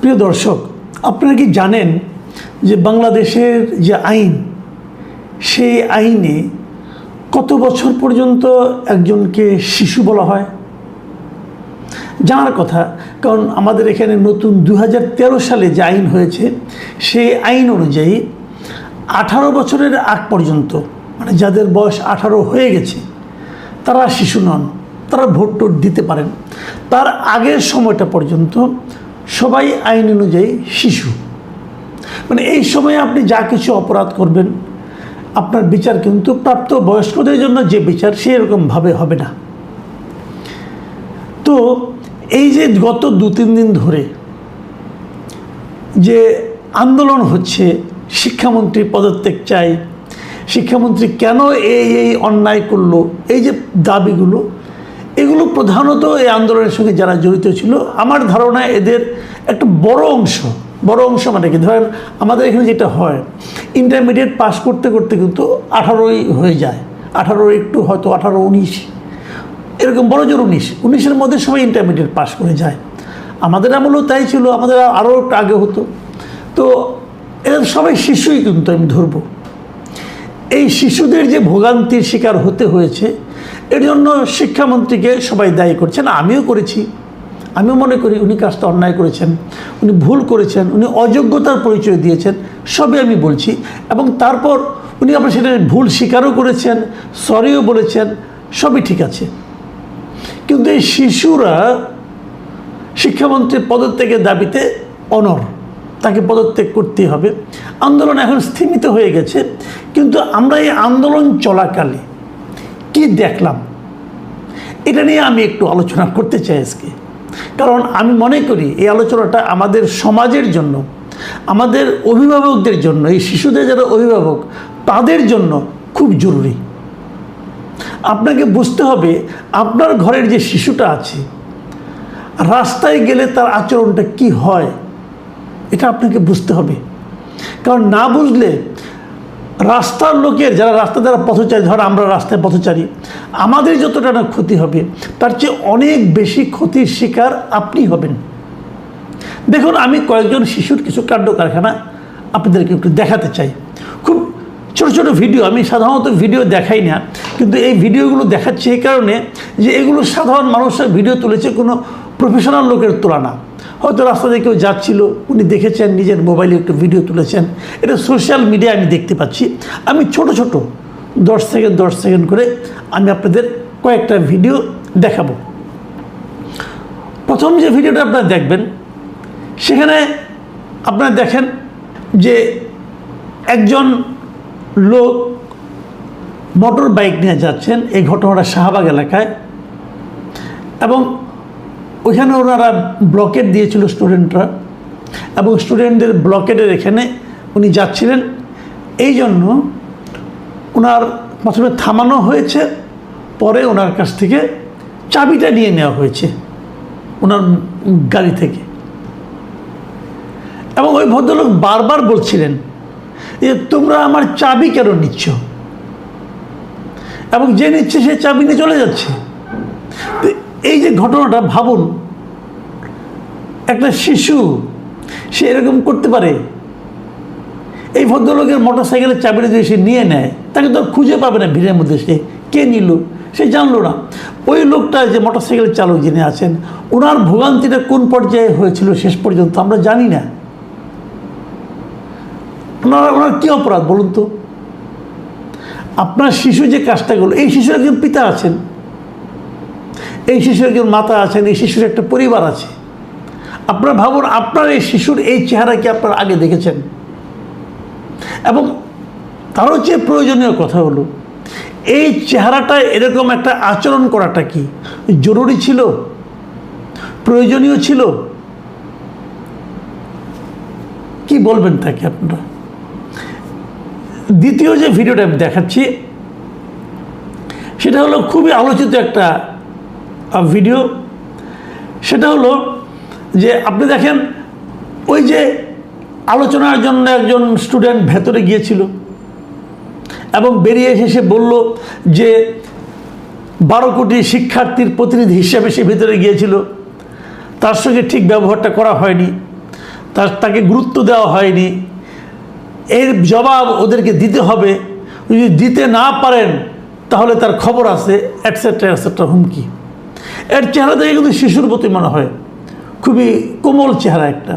প্রিয় দর্শক, আপনারা কি জানেন যে বাংলাদেশের যে আইন, সেই আইনে কত বছর পর্যন্ত একজনকে শিশু বলা হয়? জানার কথা, কারণ আমাদের এখানে নতুন 2013 সালে যে আইন হয়েছে, সেই আইন অনুযায়ী 18 বছরের আগ পর্যন্ত, মানে যাদের বয়স 18 হয়ে গেছে, তারা শিশু নন, তারা ভোট টোট দিতে পারেন। তার আগের সময়টা পর্যন্ত সবাই আইন অনুযায়ী শিশু। মানে এই সময়ে আপনি যা কিছু অপরাধ করবেন, আপনার বিচার কিন্তু প্রাপ্ত বয়স্কদের জন্য যে বিচার, সেরকমভাবে হবে না। তো এই যে গত 2-3 দিন ধরে যে আন্দোলন হচ্ছে, শিক্ষামন্ত্রী পদত্যাগ চাই, শিক্ষামন্ত্রী কেন এই অন্যায় করলো, এই যে দাবিগুলো, এগুলো প্রধানত এই আন্দোলনের সঙ্গে যারা জড়িত ছিল, আমার ধারণা এদের একটা বড় অংশ মানে কি, ধরেন আমাদের এখানে যেটা হয়, ইন্টারমিডিয়েট পাস করতে করতে কিন্তু 18ই হয়ে যায়, 18 একটু হয়তো 18-19, এরকম বড় জোর 19-19-এর মধ্যে সবাই ইন্টারমিডিয়েট পাস করে যায়। আমাদের আমলেও তাই ছিল, আমাদের আরও একটু আগে হতো। তো এরা সবাই শিশুই কিন্তু আমি ধরব। এই শিশুদের যে ভোগান্তির শিকার হতে হয়েছে, এর জন্য শিক্ষামন্ত্রীকে সবাই দায়ী করছেন, আমিও করেছি। আমিও মনে করি উনি কাজটা অন্যায় করেছেন, উনি ভুল করেছেন, উনি অযোগ্যতার পরিচয় দিয়েছেন, সবই আমি বলছি। এবং তারপর উনি আবার সেটা ভুল স্বীকারও করেছেন, সরিও বলেছেন, সবই ঠিক আছে। কিন্তু এই শিশুরা শিক্ষামন্ত্রীর পদত্যাগের দাবিতে অনড়, তাকে পদত্যাগ করতেই হবে। আন্দোলন এখন স্থিমিত হয়ে গেছে, কিন্তু আমরা এই আন্দোলন চলাকালে কি দেখলাম, এটা নিয়ে আমি একটু আলোচনা করতে চাই আজকে। কারণ আমি মনে করি এই আলোচনাটা আমাদের সমাজের জন্য, আমাদের অভিভাবকদের জন্য, এই শিশুদের যারা অভিভাবক, তাদের জন্য খুব জরুরি। আপনাকে বুঝতে হবে আপনার ঘরের যে শিশুটা আছে, রাস্তায় গেলে তার আচরণটা কি হয়, এটা আপনাকে বুঝতে হবে। কারণ না বুঝলে রাস্তার লোকের, যারা রাস্তা দ্বারা পথচারী, ধর আমরা রাস্তায় পথচারী, আমাদের যতটা না ক্ষতি হবে, তার চেয়ে অনেক বেশি ক্ষতির শিকার আপনি হবেন। দেখুন, আমি কয়েকজন শিশুর কিছু কাণ্ড কারখানা আপনাদেরকে একটু দেখাতে চাই। খুব ছোট ছোট ভিডিও, আমি সাধারণত ভিডিও দেখাই না, কিন্তু এই ভিডিওগুলো দেখাচ্ছি এই কারণে যে এগুলো সাধারণ মানুষের ভিডিও তুলেছে, কোনো প্রফেশনাল লোকের তোলা না। হয়তো রাস্তা দিয়ে কেউ যাচ্ছিল, উনি দেখেছেন, নিজের মোবাইলে একটু ভিডিও তুলেছেন, এটা সোশ্যাল মিডিয়ায় আমি দেখতে পাচ্ছি। আমি ছোট 10 সেকেন্ড করে আমি আপনাদের কয়েকটা ভিডিও দেখাবো। প্রথম যে ভিডিওটা আপনারা দেখবেন, সেখানে আপনারা দেখেন যে একজন লোক মোটর বাইক নিয়ে যাচ্ছেন। এই ঘটনাটা শাহবাগ এলাকায়, এবং ওইখানে ওনারা ব্লকেট দিয়েছিল স্টুডেন্টরা, এবং স্টুডেন্টদের ব্লকেটের এখানে উনি যাচ্ছিলেন। এই জন্য ওনার প্রথমে থামানো হয়েছে, পরে ওনার কাছ থেকে চাবিটা নিয়ে নেওয়া হয়েছে ওনার গাড়ি থেকে। এবং ওই ভদ্রলোক বারবার বলছিলেন যে তোমরা আমার চাবি কেন নিচ্ছ, এবং যে নিচ্ছে সে চাবি নিয়ে চলে যাচ্ছে। তো এই যে ঘটনাটা ভাবুন, একটা শিশু সে এরকম করতে পারে? এই ভদ্রলোকের মোটর সাইকেলের চাবিটা যদি সে নিয়ে নেয়, তাকে তো খুঁজে পাবে না ভিড়ের মধ্যে, সে কে নিল সে জানলো না। ওই লোকটা যে মোটর সাইকেল চালক যিনি আছেন, ওনার ভোগান্তিটা কোন পর্যায়ে হয়েছিল শেষ পর্যন্ত আমরা জানি না। ওনার কী অপরাধ বলুন তো? আপনার শিশু যে কাজটা করলো, এই শিশুর একজন পিতা আছেন, এই শিশুর একজন মাতা আছেন, এই শিশুর একটা পরিবার আছে। আপনারা ভাবুন, আপনার এই শিশুর এই চেহারা কি আপনারা আগে দেখেছেন? এবং তারও চেয়ে প্রয়োজনীয় কথা হলো, এই চেহারাটা এরকম একটা আচরণ করাটা কি জরুরি ছিল, প্রয়োজনীয় ছিল? কি বলবেন তাকে আপনারা? দ্বিতীয় যে ভিডিওটা আমি দেখাচ্ছি, সেটা হলো খুবই আলোচিত একটা ভিডিও। সেটা হলো যে আপনি দেখেন, ওই যে আলোচনার জন্য একজন স্টুডেন্ট ভেতরে গিয়েছিল, এবং বেরিয়ে এসে সে বলল যে 12 কোটি শিক্ষার্থীর প্রতিনিধি হিসেবে সে ভেতরে গিয়েছিল, তার সঙ্গে ঠিক ব্যবহারটা করা হয়নি। তাকে গুরুত্ব দেওয়া হয়নি, এর জবাব ওদেরকে দিতে হবে, যদি দিতে না পারেন তাহলে তার খবর আছে, অ্যাটসেট্রা অ্যাটসেট্রা, হুমকি। এর চেহারা দেখে কিন্তু শিশুর প্রতি মনে হয়, খুবই কোমল চেহারা একটা,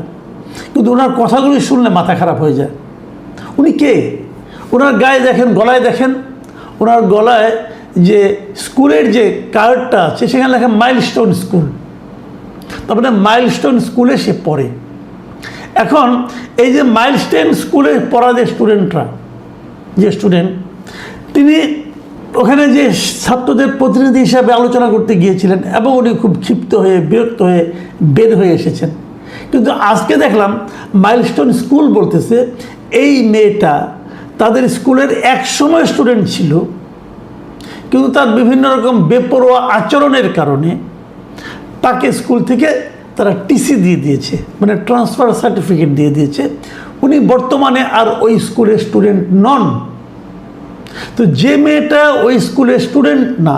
কিন্তু ওনার কথাগুলি শুনলে মাথা খারাপ হয়ে যায়। উনি কে? ওনার গায়ে দেখেন, গলায় দেখেন, ওনার গলায় যে স্কুলের যে কার্ডটা আছে সেখানে লেখা মাইলস্টোন স্কুল, তার মানে মাইলস্টোন স্কুলে সে পড়ে। এখন এই যে মাইলস্টোন স্কুলে পড়া যে স্টুডেন্ট, তিনি ওখানে যে ছাত্রদের প্রতিনিধি হিসাবে আলোচনা করতে গিয়েছিলেন এবং উনি খুব ক্ষিপ্ত হয়ে, বিরক্ত হয়ে বের হয়ে এসেছেন। কিন্তু আজকে দেখলাম মাইলস্টোন স্কুল বলতেছে এই মেয়েটা তাদের স্কুলের একসময় স্টুডেন্ট ছিল, কিন্তু তার বিভিন্ন রকম বেপরোয়া আচরণের কারণে তাকে স্কুল থেকে তারা টিসি দিয়ে দিয়েছে, মানে ট্রান্সফার সার্টিফিকেট দিয়ে দিয়েছে। উনি বর্তমানে আর ওই স্কুলের স্টুডেন্ট নন। তো যে মেয়েটা ওই স্কুলের স্টুডেন্ট না,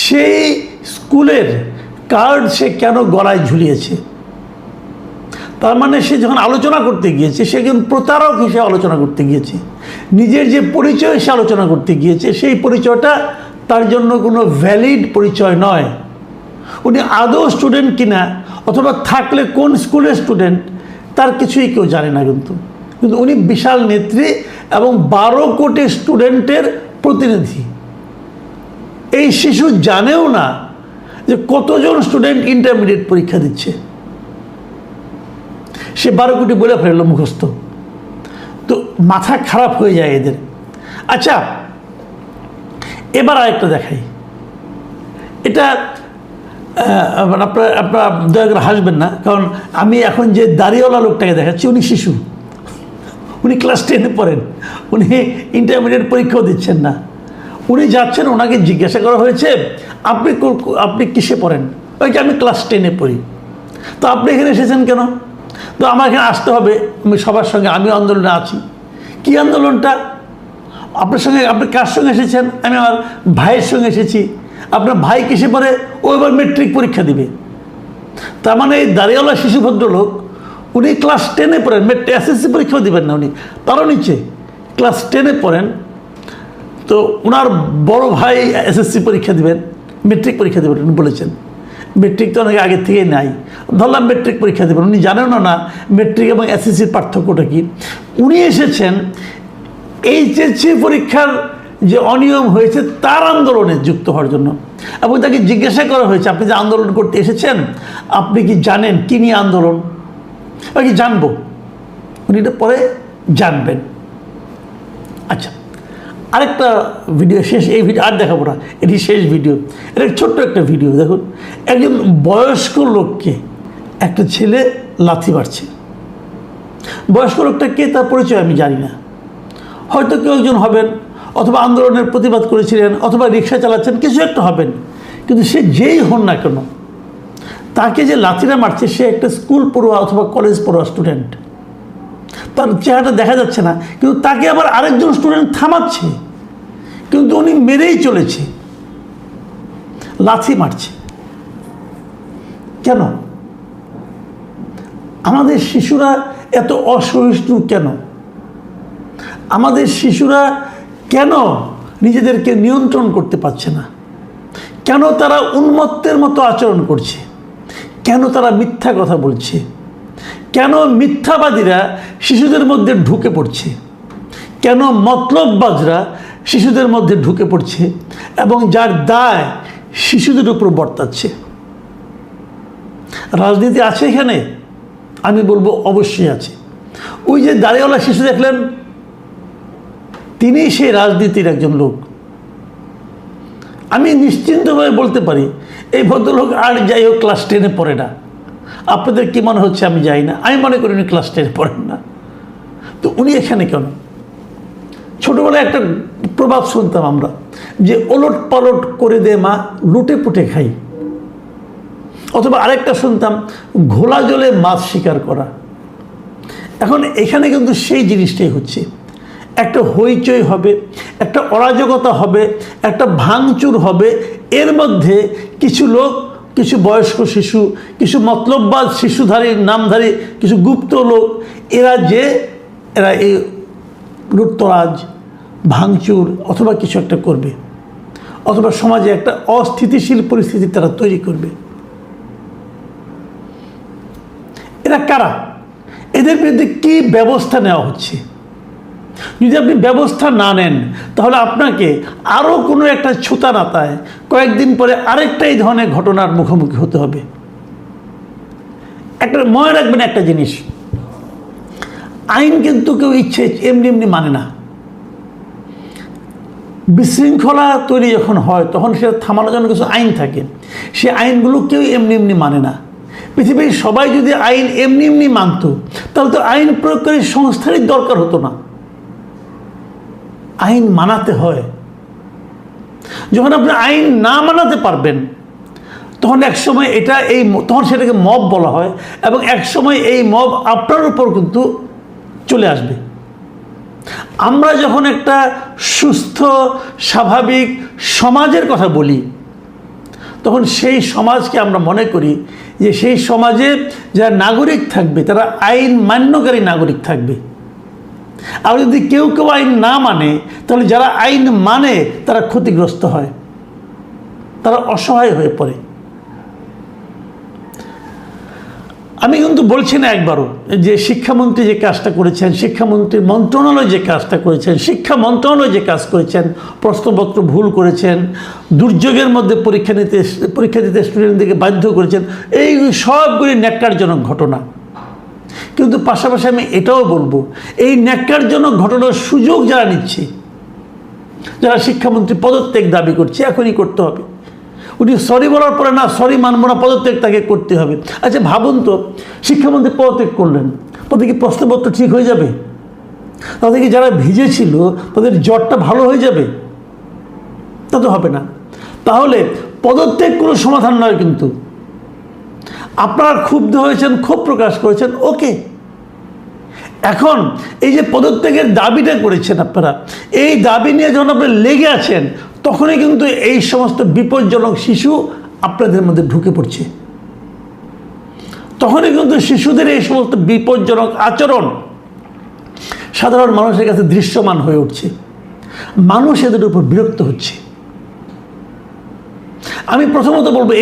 সেই স্কুলের কার্ড সে কেন গলায় ঝুলিয়েছে? তার মানে সে যখন আলোচনা করতে গিয়েছে, সে একজন প্রতারক হিসেবে আলোচনা করতে গিয়েছে, নিজের যে পরিচয় সে আলোচনা করতে গিয়েছে, সেই পরিচয়টা তার জন্য কোনো ভ্যালিড পরিচয় নয়। উনি আদৌ স্টুডেন্ট কিনা অথবা থাকলে কোন স্কুলের স্টুডেন্ট তার কিছুই কেউ জানে না, কিন্তু উনি বিশাল নেত্রী এবং 12 কোটি স্টুডেন্টের প্রতিনিধি। এই শিশু জানেও না যে কতজন স্টুডেন্ট ইন্টারমিডিয়েট পরীক্ষা দিচ্ছে, সে 12 কোটি বলে ফেললো মুখস্থ। তো মাথা খারাপ হয়ে যায় এদের। আচ্ছা, এবার আরেকটা দেখাই, এটা আপনারা দয়া করে হাসবেন না, কারণ আমি এখন যে দাড়িওয়ালা লোকটাকে দেখাচ্ছি উনি শিশু, উনি ক্লাস 10-এ পড়েন, উনি ইন্টারমিডিয়েট পরীক্ষাও দিচ্ছেন না। উনি যাচ্ছেন, ওনাকে জিজ্ঞাসা করা হয়েছে আপনি কিসে পড়েন? ওই যে আমি ক্লাস 10-এ পড়ি। তো আপনি এখানে এসেছেন কেন? তো আমার এখানে আসতে হবে, আমি সবার সঙ্গে, আমি আন্দোলনে আছি। কি আন্দোলনটা? আপনার সঙ্গে, আপনি কার সঙ্গে এসেছেন? আমি আমার ভাইয়ের সঙ্গে এসেছি। আপনার ভাই কিসে পড়ে? ও এবার মেট্রিক পরীক্ষা দিবে। তার মানে এই দাড়িওয়ালা শিশু ভদ্রলোক উনি ক্লাস 10-এ পড়েন, এসএসসি পরীক্ষাও দিবেন না, উনি তারও নিচে ক্লাস 10-এ পড়েন। তো ওনার বড় ভাই এসএসসি পরীক্ষা দিবেন, মেট্রিক পরীক্ষা দেবেন উনি বলেছেন। মেট্রিক তো অনেক আগে থেকেই নাই, ধরলাম মেট্রিক পরীক্ষা দেবেন। উনি জানেন না মেট্রিক এবং এসএসসির পার্থক্যটা কি। উনি এসেছেন এইচএসসি পরীক্ষার যে অনিয়ম হয়েছে তার আন্দোলনে যুক্ত হওয়ার জন্য, এবং তাকে জিজ্ঞাসা করা হয়েছে আপনি যে আন্দোলন করতে এসেছেন আপনি কি জানেন কী নিয়ে আন্দোলন? কি জানবো, উনি এটা পরে জানবেন। আচ্ছা, আরেকটা ভিডিও শেষ, এই ভিডিও আর দেখাবো না, এটি শেষ ভিডিও। এটা ছোট্ট একটা ভিডিও দেখুন। একজন বয়স্ক লোককে একটা ছেলে লাথি মারছে। বয়স্ক লোকটা কে তার পরিচয় আমি জানি না, হয়তো কেউ একজন হবেন, অথবা আন্দোলনের প্রতিবাদ করেছিলেন, অথবা রিক্সা চালাচ্ছেন, কিছু একটা হবেন। কিন্তু সে যেই হন না কেন, তাকে যে লাথিটা মারছে সে একটা স্কুল পড়ুয়া অথবা কলেজ পড়ুয়া স্টুডেন্ট। তার চেহারাটা দেখা যাচ্ছে না, কিন্তু তাকে আবার আরেকজন স্টুডেন্ট থামাচ্ছে, কিন্তু উনি মেরেই চলেছে, লাথি মারছে। কেন? আমাদের শিশুরা এত অসহিষ্ণু কেন? আমাদের শিশুরা কেন নিজেদেরকে নিয়ন্ত্রণ করতে পারছে না? কেন তারা উন্মত্তের মতো আচরণ করছে? কেন তারা মিথ্যা কথা বলছে? কেন মিথ্যাবাদীরা শিশুদের মধ্যে ঢুকে পড়ছে? কেন মতলববাজরা শিশুদের মধ্যে ঢুকে পড়ছে এবং যার দায় শিশুদের উপর বর্তাচ্ছে? রাজনীতি আছে এখানে? আমি বলবো অবশ্যই আছে। ওই যে দাড়িওয়ালা শিশু দেখলেন, তিনি সেই রাজনীতির একজন লোক। আমি নিশ্চিন্তভাবে বলতে পারি এই ভদ্রলোক আর যাই হোক ক্লাস 10-এ পড়ে না। আপনাদের কি মনে হচ্ছে আমি জানি না, আমি মনে করি উনি ক্লাস 10-এ পড়েন না। তো উনি এখানে কেন? ছোটোবেলায় একটা প্রবাদ শুনতাম আমরা, যে ওলট পালট করে দে মা, লুটে পুটে খাই। অথবা আরেকটা শুনতাম, ঘোলা জলে মাছ শিকার করা। এখন এখানে কিন্তু সেই জিনিসটাই হচ্ছে। একটা হইচই হবে, একটা অরাজকতা হবে, একটা ভাঙচুর হবে, এর মধ্যে কিছু লোক কিছু বয়স্ক শিশু, কিছু মতলববাজ শিশুধারী নামধারী কিছু গুপ্ত লোক, এরা এই লুটতরাজ ভাঙচুর অথবা কিছু একটা করবে, অথবা সমাজে একটা অস্থিতিশীল পরিস্থিতি তারা তৈরি করবে। এরা কারা? এদের বিরুদ্ধে কী ব্যবস্থা নেওয়া হচ্ছে? যদি আপনি ব্যবস্থা না নেন তাহলে আপনাকে আরও কোনো একটা ছুতা নাতায় কয়েকদিন পরে আরেকটা এই ধরনের ঘটনার মুখোমুখি হতে হবে। একটা মনে রাখবেন একটা জিনিস, আইন কিন্তু কেউ ইচ্ছে এমনি এমনি মানে না। বিশৃঙ্খলা তৈরি যখন হয় তখন সেটা থামানোর জন্য কিছু আইন থাকে, সে আইনগুলো কেউ এমনি এমনি মানে না। পৃথিবীর সবাই যদি আইন এমনি এমনি মানত তাহলে তো আইন প্রয়োগকারী সংস্থারই দরকার হতো না। আইন মানাতে হয়। যখন আপনি আইন না মানাতে পারবেন তখন একসময় তখন সেটাকে মব বলা হয়, এবং একসময় এই মব আপনার উপর কিন্তু চলে আসবে। আমরা যখন একটা সুস্থ স্বাভাবিক সমাজের কথা বলি তখন সেই সমাজকে আমরা মনে করি যে সেই সমাজে যারা নাগরিক থাকবে তারা আইন মান্যকারী নাগরিক থাকবে। আর যদি কেউ কেউ আইন না মানে তাহলে যারা আইন মানে তারা ক্ষতিগ্রস্ত হয়, তারা অসহায় হয়ে পড়ে। আমি কিন্তু বলছি না একবারও যে শিক্ষামন্ত্রী যে কাজটা করেছেন, শিক্ষামন্ত্রীর মন্ত্রণালয় যে কাজটা করেছেন, শিক্ষা মন্ত্রণালয় যে কাজ করেছেন, প্রশ্নপত্র ভুল করেছেন, দুর্যোগের মধ্যে পরীক্ষা দিতে স্টুডেন্টদেরকে বাধ্য করেছেন, এই সবগুলি ন্যাক্কারজনক ঘটনা। কিন্তু পাশাপাশি আমি এটাও বলবো, এই ন্যাক্কারজনক ঘটনার সুযোগ যারা নিচ্ছে, যারা শিক্ষামন্ত্রী পদত্যাগ দাবি করছে, এখনই করতে হবে। উনি সরি বলার পরে না সরি মানব না, পদত্যাগ তাকে করতে হবে। আচ্ছা ভাবুন তো, শিক্ষামন্ত্রী পদত্যাগ করলেন, তাদের কি প্রশ্নপত্র ঠিক হয়ে যাবে? তাদের কি যারা ভিজেছিল তাদের জ্বরটা ভালো হয়ে যাবে? তা তো হবে না। তাহলে পদত্যাগ কোনো সমাধান নয়। কিন্তু আপনারা ক্ষুব্ধ হয়েছেন, ক্ষোভ প্রকাশ করেছেন, ওকে। এখন এই যে পদত্যাগের দাবিটা করেছেন আপনারা, এই দাবি নিয়ে যখন আপনারা লেগে আছেন তখনই কিন্তু এই সমস্ত বিপজ্জনক শিশু আপনাদের মধ্যে ঢুকে পড়ছে। তখনই কিন্তু শিশুদের এই সমস্ত বিপজ্জনক আচরণ সাধারণ মানুষের কাছে দৃশ্যমান হয়ে উঠছে। মানুষ এদের উপর বিরক্ত হচ্ছে। আমি প্রথমত বলবো,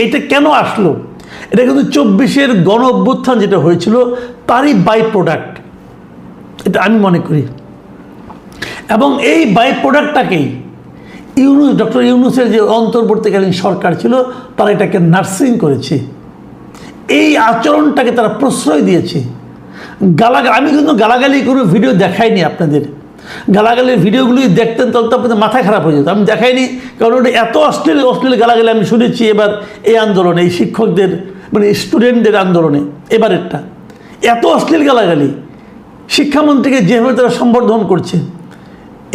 এটা কেন আসলো? এটা কিন্তু 24-এর গণ অভ্যুত্থান যেটা হয়েছিল তারই বাই প্রোডাক্ট, এটা আমি মনে করি। এবং এই বাই প্রোডাক্টটাকেই ডক্টর ইউনূসের যে অন্তর্বর্তীকালীন সরকার ছিল তারা এটাকে নার্সিং করেছে। এই আচরণটাকে তারা প্রশ্রয় দিয়েছে। আমি কিন্তু গালাগালি কোনো ভিডিও দেখাইনি আপনাদের। গালাগালির ভিডিওগুলি দেখতেন তাহলে তো আপনাদের মাথা খারাপ হয়ে যেত। আমি দেখাইনি কারণ ওটা এত অশ্লীল গালাগালি আমি শুনেছি এবার এই আন্দোলনে, এই শিক্ষকদের মানে স্টুডেন্টদের আন্দোলনে এবারেরটা। এত অশ্লীল গালাগালি, শিক্ষামন্ত্রীকে যেভাবে তারা সম্বর্ধন করছে,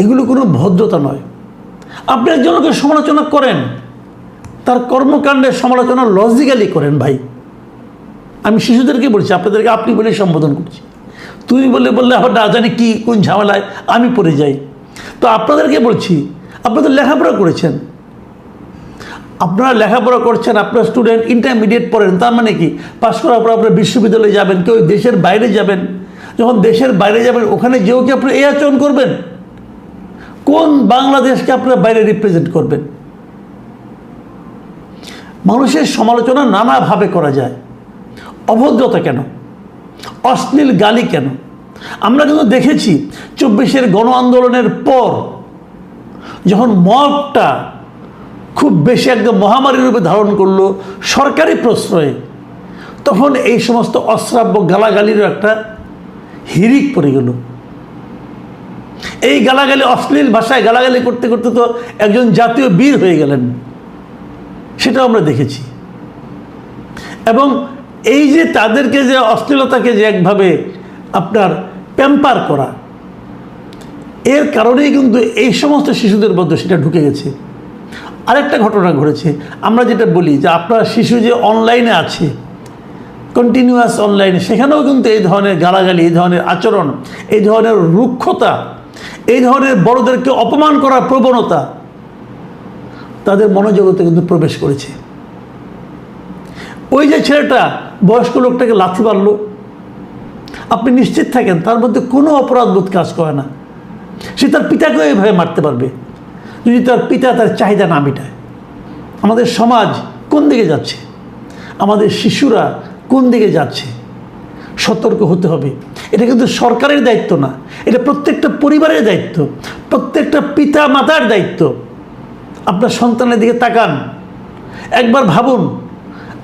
এগুলো কোনো ভদ্রতা নয়। আপনি একজনকে সমালোচনা করেন, তার কর্মকাণ্ডের সমালোচনা লজিক্যালি করেন ভাই। আমি শিশুদেরকে বলছি, আপনাদেরকে আপনি বলে সম্বোধন করছি। তুমি বললে আবার না জানি কি কোন ঝামেলায় আমি পড়ে যাই। তো আপনাদেরকে বলছি, আপনাদের লেখাপড়া করেছেন, আপনারা লেখাপড়া করছেন, আপনার স্টুডেন্ট ইন্টারমিডিয়েট পড়েন, তার মানে কি পাশ করার পর আপনারা বিশ্ববিদ্যালয়ে যাবেন, কেউ দেশের বাইরে যাবেন। যখন দেশের বাইরে যাবেন ওখানে যেও কি আপনারা এই আচরণ করবেন? কোন বাংলাদেশকে আপনারা বাইরে রিপ্রেজেন্ট করবেন? মানুষের সমালোচনা নানাভাবে করা যায়। অভদ্রতা কেন? অশ্লীল গালি কেন? আমরা কিন্তু দেখেছি 24-এর গণ আন্দোলনের পর যখন মবটা খুব বেশি একদম মহামারী রূপে ধারণ করলো সরকারি প্রশ্রয়ে, তখন এই সমস্ত অশ্রাব্য গালাগালিরও একটা হিড়িক পড়ে গেল। এই গালাগালি, অশ্লীল ভাষায় গালাগালি করতে করতে তো একজন জাতীয় বীর হয়ে গেলেন, সেটাও আমরা দেখেছি। এবং এই যে তাদেরকে যে অশ্লীলতাকে যে একভাবে আপনার প্যাম্পার করা, এর কারণেই কিন্তু এই সমস্ত শিশুদের মধ্যে সেটা ঢুকে গেছে। আরেকটা ঘটনা ঘটেছে, আমরা যেটা বলি যে আপনার শিশু যে অনলাইনে আছে, কন্টিনিউয়াস অনলাইনে, সেখানেও কিন্তু এই ধরনের গালাগালি, এই ধরনের আচরণ, এই ধরনের রুক্ষতা, এই ধরনের বড়দেরকে অপমান করার প্রবণতা তাদের মনোজগতে কিন্তু প্রবেশ করেছে। ওই যে ছেলেটা বয়স্ক লোকটাকে লাথি মারলো, আপনি নিশ্চিত থাকেন তার মধ্যে কোনো অপরাধবোধ কাজ করে না। সে তার পিতাকেও এভাবে মারতে পারবে যদি তার পিতা তার চাহিদা না মেটায়। আমাদের সমাজ কোন দিকে যাচ্ছে, আমাদের শিশুরা কোন দিকে যাচ্ছে, সতর্ক হতে হবে। এটা কিন্তু সরকারের দায়িত্ব না, এটা প্রত্যেকটা পরিবারের দায়িত্ব, প্রত্যেকটা পিতা মাতার দায়িত্ব। আপনার সন্তানের দিকে তাকান, একবার ভাবুন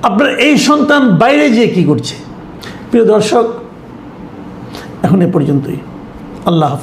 আপনার এই সন্তান বাইরে যেয়ে কী করছে। প্রিয় দর্শক, এখন এ পর্যন্তই। আল্লাহ হাফেজ।